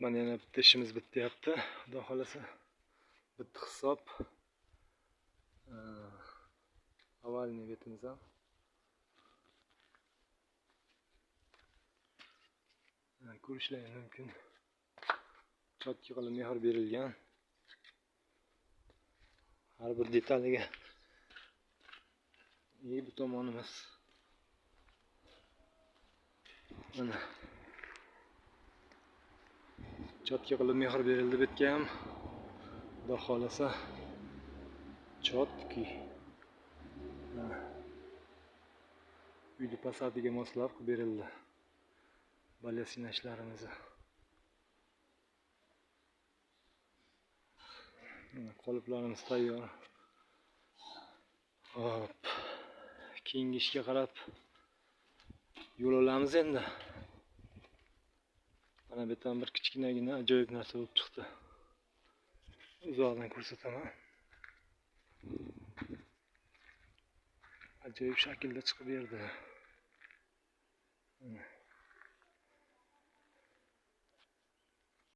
Mana yana bitta ishimiz bityapti. Xudo xolasa bitta hisob. Avalniy betimiz ham. Ko'rishlaringiz mumkin. Cho'tki qilib mehr berilgan. Har bir detaliga bu tomonimiz. Mana cho'tki qilib mehr berildi bitga ham. Xudo xolasa cho'tki. Uyni fasadiga moslab qilib berildi. Balyasina ishlarimizni. Qoliplarimiz tayyor. Hop. Keyingi ishga qarab yo'l olamiz endi. Mana bu yerdan bir kichkinagina ajoyib narsa bo'lib chiqdi. Uzoqdan ko'rsataman. Ajoyib shaklda chiqib berdi.